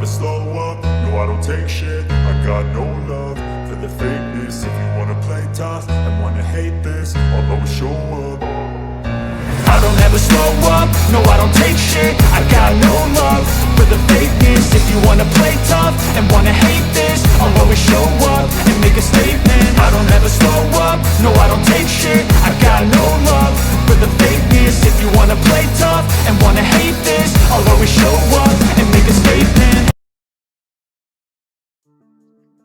never slow up, no I don't take shit. I got no love for the fakeness. If you wanna play tough and wanna hate this, I'll always show up. I don't ever slow up, no I don't take shit. I got no love for the fakeness. If you wanna play tough and wanna hate this, I'll always show up and make a statement. I don't ever slow up, no I don't take shit. I got no love for the fakeness. If you wanna play tough and wanna hate this, I'll always show up and make a statement.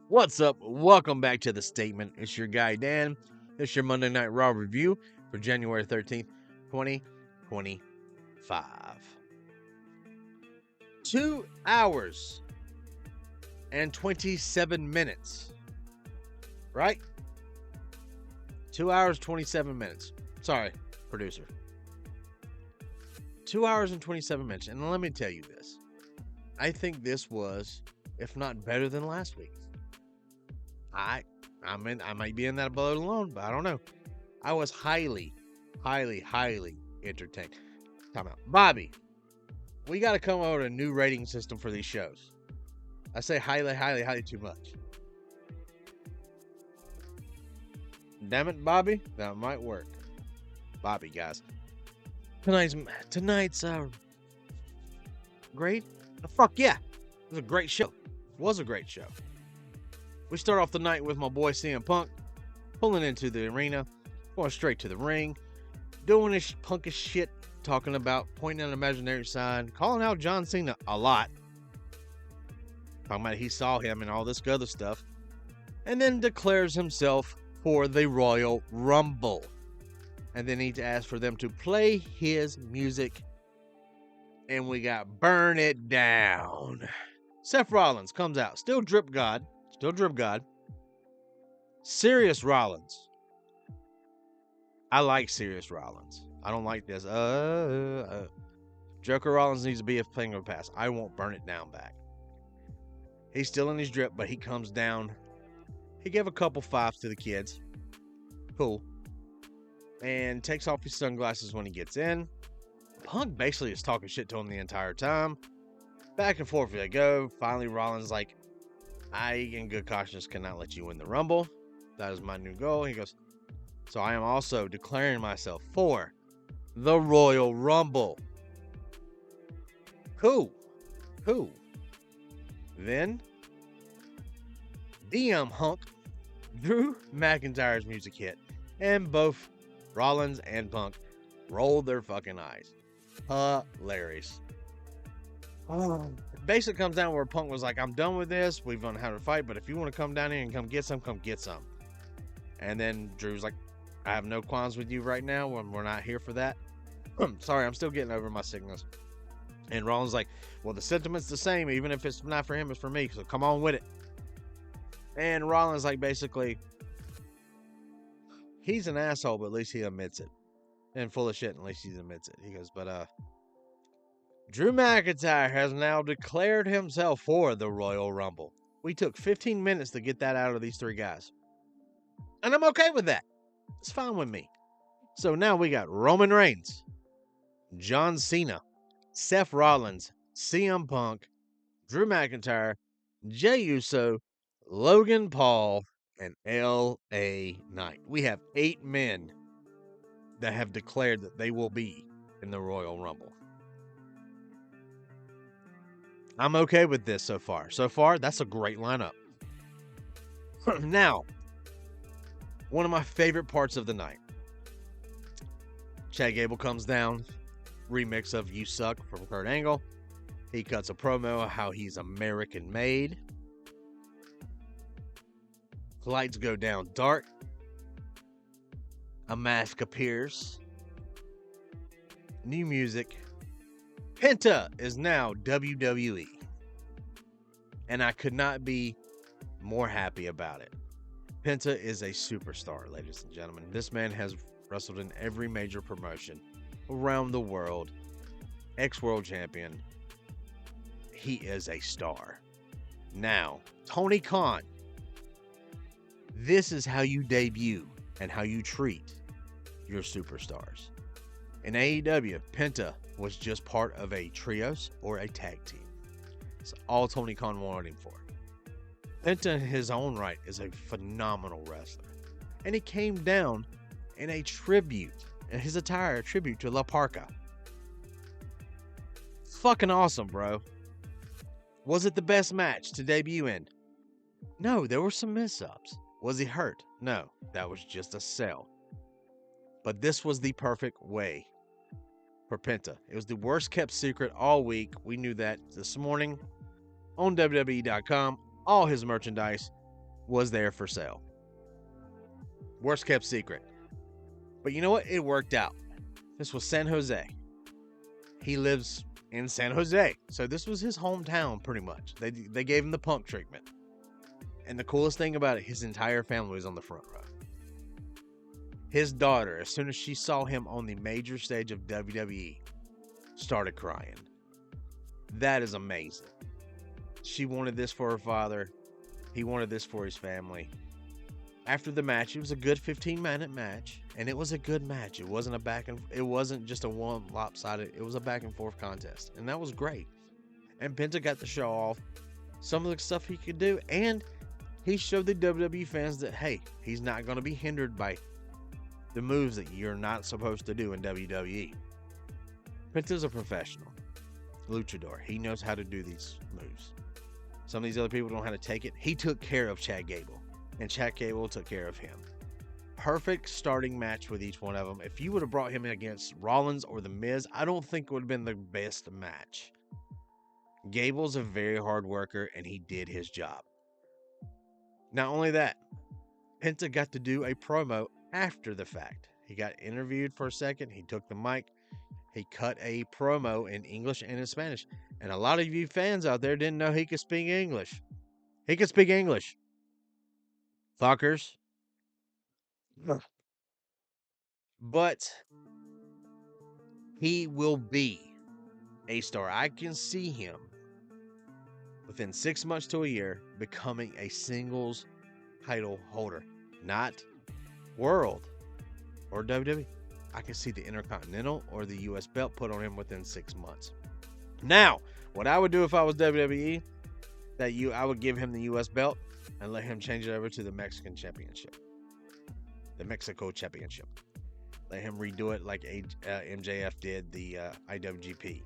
What's up? Welcome back to The Statement. It's your guy, Dan. It's your Monday Night Raw review for January 13th, 2025. 2 hours and 27 minutes. Right? 2 hours, 27 minutes. Sorry, producer. 2 hours and 27 minutes. And let me tell you this. I think this was, if not better than last week. I might be in that boat alone, but I don't know. I was highly entertained. Time out. Bobby, we got to come up with a new rating system for these shows. I say highly too much. Damn it, Bobby. That might work. Bobby, guys. Tonight's great. Fuck yeah. It was a great show. We start off the night with my boy CM Punk pulling into the arena, going straight to the ring, doing his punkish shit, talking about pointing at an imaginary sign, calling out John Cena a lot, talking about he saw him and all this other stuff, and then declares himself for the Royal Rumble. And then he asks for them to play his music, and we got Burn It Down. Seth Rollins comes out, still drip god. Serious Rollins. I like Serious Rollins. I don't like this. Joker Rollins needs to be a thing of the past. I won't Burn It Down back. He's still in his drip, but he comes down. He gave a couple fives to the kids. Cool. And takes off his sunglasses when he gets in. Punk basically is talking shit to him the entire time. Back and forth they go. Finally, Rollins like, I, in good conscience, cannot let you win the Rumble. That is my new goal. He goes, so I am also declaring myself for the Royal Rumble. Cool. Then, DM Hunk, Drew McIntyre's music hit, and both Rollins and Punk rolled their fucking eyes. Hilarious. Basically comes down where Punk was like, I'm done with this. We've done how to fight, but if you want to come down here and come get some. And then Drew's like, I have no qualms with you right now when we're not here for that. Sorry, I'm still getting over my sickness. And Rollins like, well, the sentiment's the same. Even if it's not for him, it's for me. So come on with it. And Rollins like, basically, he's an asshole, but at least he admits it. And full of shit, at least he admits it. He goes, but Drew McIntyre has now declared himself for the Royal Rumble. We took 15 minutes to get that out of these three guys. And I'm okay with that. It's fine with me. So now we got Roman Reigns, John Cena, Seth Rollins, CM Punk, Drew McIntyre, Jey Uso, Logan Paul, and LA Knight. We have 8 men that have declared that they will be in the Royal Rumble. I'm okay with this so far. That's a great lineup. Now, one of my favorite parts of the night. Chad Gable comes down, remix of You Suck from Kurt Angle. He cuts a promo how he's American made. Lights go down dark. A mask appears. New music. Penta is now WWE. And I could not be more happy about it. Penta is a superstar, ladies and gentlemen. This man has wrestled in every major promotion around the world. Ex-world champion. He is a star. Now, Tony Khan. This is how you debut and how you treat your superstars. In AEW, Penta was just part of a trios or a tag team. It's all Tony Khan wanted him for. Penta in his own right is a phenomenal wrestler. And he came down in a tribute, in his attire, a tribute to La Parka. Fucking awesome, bro. Was it the best match to debut in? No, there were some mess-ups. Was he hurt? No, that was just a sell. But this was the perfect way for Penta. It was the worst kept secret all week. We knew that this morning on WWE.com. All his merchandise was there for sale. Worst kept secret. But you know what? It worked out. This was San Jose. He lives in San Jose. So this was his hometown pretty much. They gave him the punk treatment. And the coolest thing about it, his entire family was on the front row. His daughter, as soon as she saw him on the major stage of WWE, started crying. That is amazing. She wanted this for her father. He wanted this for his family. After the match, it was a good 15-minute match, and it was a good match. It wasn't just a one lopsided. It was a back and forth contest, and that was great. And Penta got to show off some of the stuff he could do, and he showed the WWE fans that, hey, he's not going to be hindered by the moves that you're not supposed to do in WWE. Penta's a professional luchador. He knows how to do these moves. Some of these other people don't know how to take it. He took care of Chad Gable, and Chad Gable took care of him. Perfect starting match with each one of them. If you would have brought him in against Rollins or The Miz, I don't think it would have been the best match. Gable's a very hard worker, and he did his job. Not only that, Penta got to do a promo after the fact. He got interviewed for a second. He took the mic. He cut a promo in English and in Spanish. And a lot of you fans out there didn't know he could speak English. He could speak English. Fuckers. But he will be a star. I can see him within 6 months to a year becoming a singles title holder. Not world or WWE. I can see the Intercontinental or the US belt put on him within 6 months. Now, what I would do if I was WWE, I would give him the US belt and let him change it over to the Mexican Championship. The Mexico Championship. Let him redo it like MJF did the IWGP.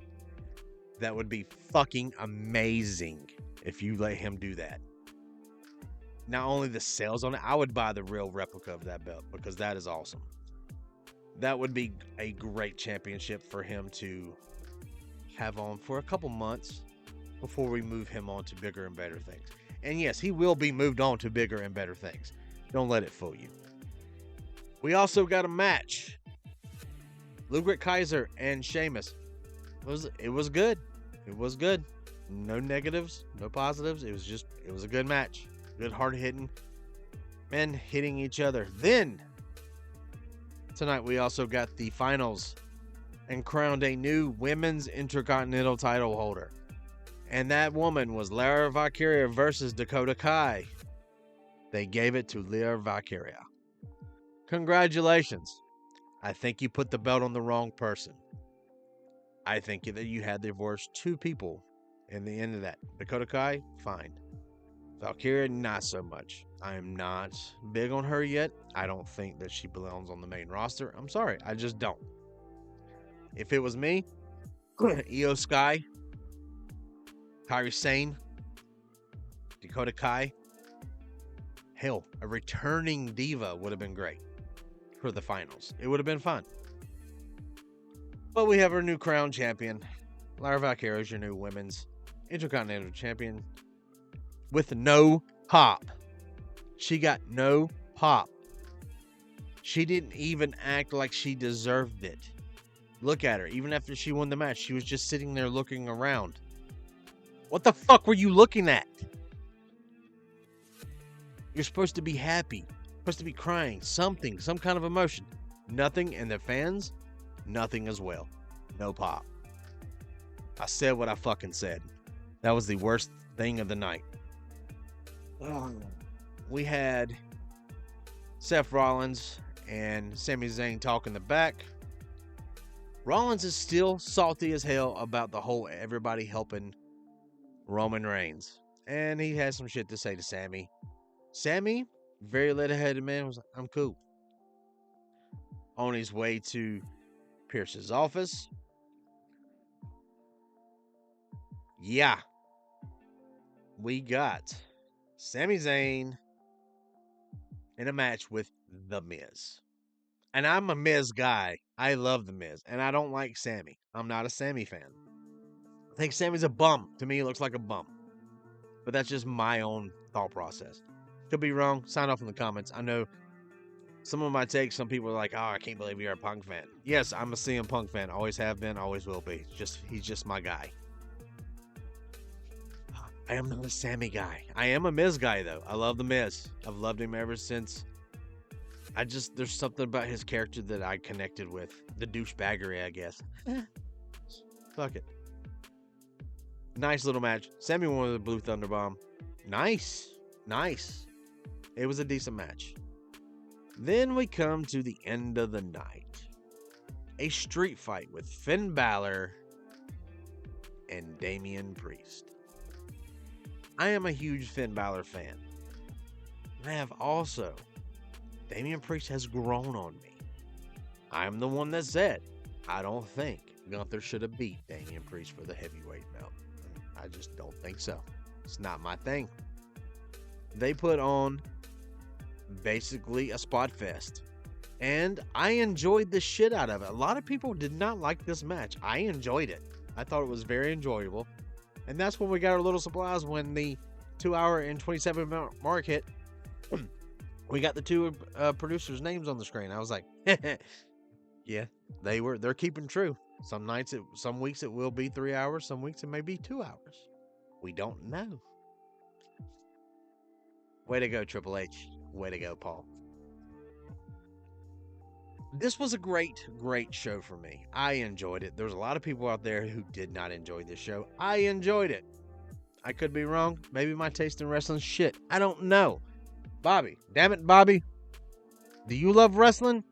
That would be fucking amazing if you let him do that. Not only the sales on it, I would buy the real replica of that belt because that is awesome. That would be a great championship for him to have on for a couple months before we move him on to bigger and better things. And yes, he will be moved on to bigger and better things. Don't let it fool you. We also got a match. Ludwig Kaiser and Sheamus. It was good. It was good. No negatives, no positives. It was a good match. Good hard hitting. Men hitting each other. Then tonight we also got the finals and crowned a new women's Intercontinental title holder. And that woman was Lyra Valkyria versus Dakota Kai. They gave it to Lyra Valkyria. Congratulations. I think you put the belt on the wrong person. I think that you had to divorce two people in the end of that. Dakota Kai, fine. Valkyria, not so much. I am not big on her yet. I don't think that she belongs on the main roster. I'm sorry. I just don't. If it was me, Io Sky, Kairi Sane, Dakota Kai, hell, a returning diva would have been great for the finals. It would have been fun. But we have our new crown champion. Lyra Valkyria is your new women's Intercontinental champion with no pop. She got no pop. She didn't even act like she deserved it. Look at her. Even after she won the match, she was just sitting there looking around. What the fuck were you looking at? You're supposed to be happy. Supposed to be crying. Something. Some kind of emotion. Nothing. And the fans, nothing as well. No pop. I said what I fucking said. That was the worst thing of the night. We had Seth Rollins and Sami Zayn talk in the back. Rollins is still salty as hell about the whole everybody helping Roman Reigns. And he had some shit to say to Sammy. Sammy, very level-headed man, was like, I'm cool. On his way to Pierce's office. Yeah. We got Sami Zayn in a match with The Miz. And I'm a Miz guy. I love The Miz. And I don't like Sammy. I'm not a Sammy fan. I think Sammy's a bum. To me, he looks like a bum. But that's just my own thought process. Could be wrong. Sign off in the comments. I know some of my takes, some people are like, oh, I can't believe you're a Punk fan. Yes, I'm a CM Punk fan. Always have been, always will be. He's just my guy. I am not a Sammy guy. I am a Miz guy, though. I love The Miz. I've loved him ever since. There's something about his character that I connected with. The douchebaggery, I guess. Fuck it. Nice little match. Sammy won with the Blue Thunder Bomb. Nice. It was a decent match. Then we come to the end of the night. A street fight with Finn Balor and Damian Priest. I am a huge Finn Balor fan. I have also. Damian Priest has grown on me. I'm the one that said, I don't think Gunther should have beat Damian Priest for the heavyweight belt. I just don't think so. It's not my thing. They put on basically a spot fest. And I enjoyed the shit out of it. A lot of people did not like this match. I enjoyed it. I thought it was very enjoyable. And that's when we got our little surprise when the 2 hour and 27 minute mark hit. We got the two producers' names on the screen. I was like, yeah, they're keeping true. Some weeks it will be 3 hours. Some weeks it may be 2 hours. We don't know. Way to go, Triple H. Way to go, Paul. This was a great show for me. I enjoyed it. There's a lot of people out there who did not enjoy this show. I enjoyed it. I could be wrong. Maybe my taste in wrestling shit. I don't know. Bobby. Damn it, Bobby. Do you love wrestling?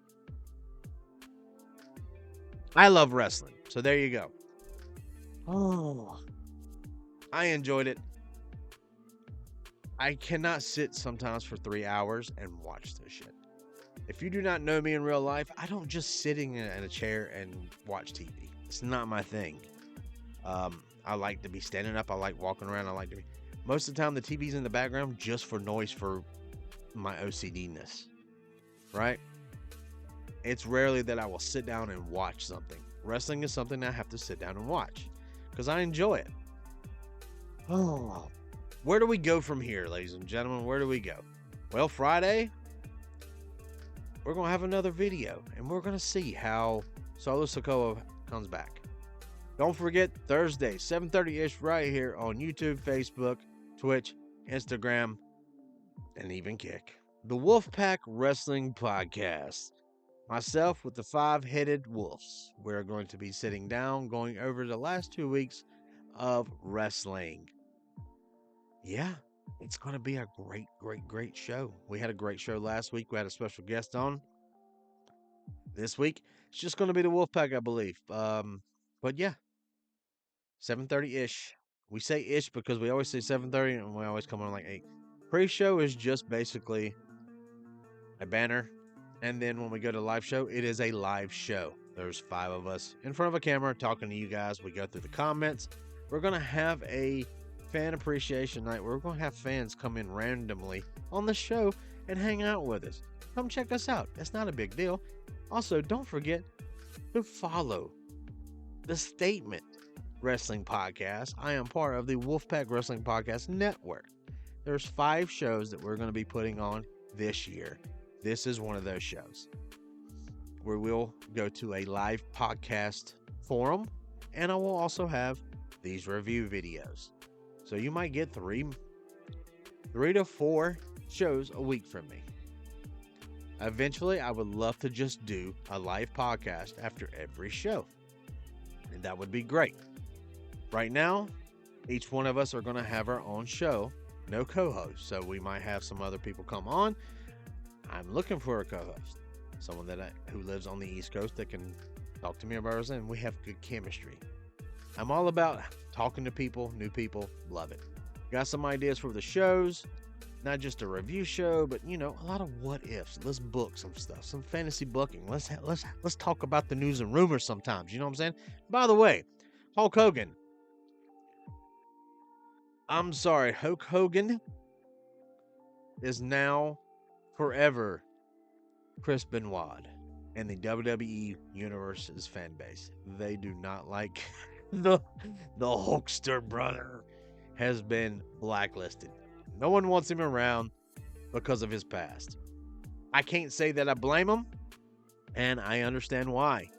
I love wrestling. So there you go. Oh. I enjoyed it. I cannot sit sometimes for 3 hours and watch this shit. If you do not know me in real life, I don't just sitting in a chair and watch TV. It's not my thing. I like to be standing up. I like walking around. Most of the time the TV's in the background just for noise for my OCD-ness. Right? It's rarely that I will sit down and watch something. Wrestling is something I have to sit down and watch because I enjoy it. Oh. Where do we go from here, ladies and gentlemen? Where do we go? Well, Friday, we're going to have another video, and we're going to see how Solo Sikoa comes back. Don't forget, Thursday, 7:30-ish, right here on YouTube, Facebook, Twitch, Instagram, and even Kick. The Wolfpack Wrestling Podcast. Myself with the 5-headed wolves. We're going to be sitting down, going over the last 2 weeks of wrestling. Yeah, it's going to be a great show. We had a great show last week. We had a special guest on. This week, it's just going to be the Wolfpack, I believe. But yeah, 7:30-ish. We say ish because we always say 7:30 and we always come on like 8. Pre-show is just basically a banner. And then when we go to live show, it is a live show. There's 5 of us in front of a camera talking to you guys. We go through the comments. We're going to have a fan appreciation night. We're going to have fans come in randomly on the show and hang out with us. Come check us out. It's not a big deal. Also, don't forget to follow the Statement Wrestling Podcast. I am part of the Wolfpack Wrestling Podcast Network. There's 5 shows that we're going to be putting on this year. This is one of those shows where we'll go to a live podcast forum, and I will also have these review videos. So you might get 3 to 4 shows a week from me. Eventually, I would love to just do a live podcast after every show. And that would be great. Right now, each one of us are going to have our own show. No co-host. So we might have some other people come on. I'm looking for a co-host. Someone who lives on the East Coast that can talk to me about wrestling. We have good chemistry. I'm all about talking to people, new people, love it. Got some ideas for the shows, not just a review show, but a lot of what ifs. Let's book some stuff, some fantasy booking. Let's talk about the news and rumors sometimes. You know what I'm saying? By the way, Hulk Hogan. I'm sorry, Hulk Hogan is now forever Chris Benoit and the WWE Universe's fan base. They do not like the Hulkster brother has been blacklisted. No one wants him around because of his past. I can't say that I blame him, and I understand why.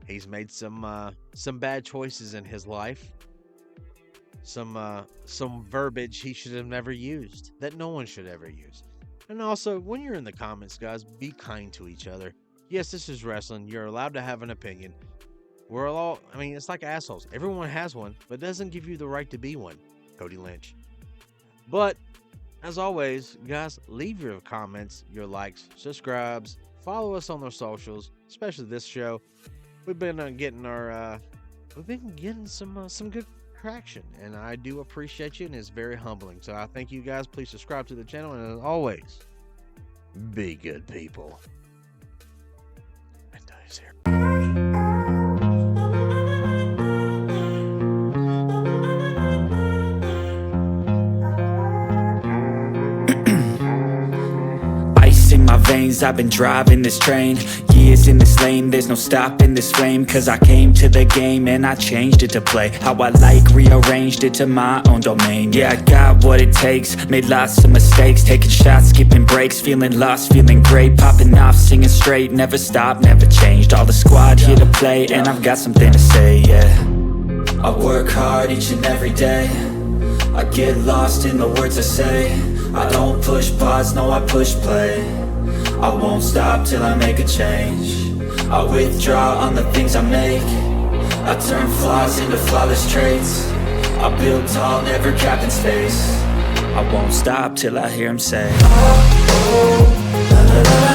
He's made some bad choices in his life. Some verbiage he should have never used, that no one should ever use. And also, when you're in the comments, guys, be kind to each other. Yes, this is wrestling. You're allowed to have an opinion. We're all, it's like assholes. Everyone has one, but it doesn't give you the right to be one. Cody Lynch. But, as always, guys, leave your comments, your likes, subscribes, follow us on our socials, especially this show. We've been getting some good traction, and I do appreciate you, and it's very humbling. So I thank you guys. Please subscribe to the channel, and as always, be good people. Penta is here. In my veins, I've been driving this train. Years in this lane, there's no stopping this flame. Cause I came to the game and I changed it to play how I like, rearranged it to my own domain. Yeah, I got what it takes, made lots of mistakes, taking shots, skipping breaks, feeling lost, feeling great, popping off, singing straight, never stopped, never changed. All the squad here to play, and I've got something to say, yeah. I work hard each and every day, I get lost in the words I say. I don't push pause, no, I push play. I won't stop till I make a change. I withdraw on the things I make. I turn flaws into flawless traits. I build tall, never capped in space. I won't stop till I hear him say, oh, oh, la, la, la.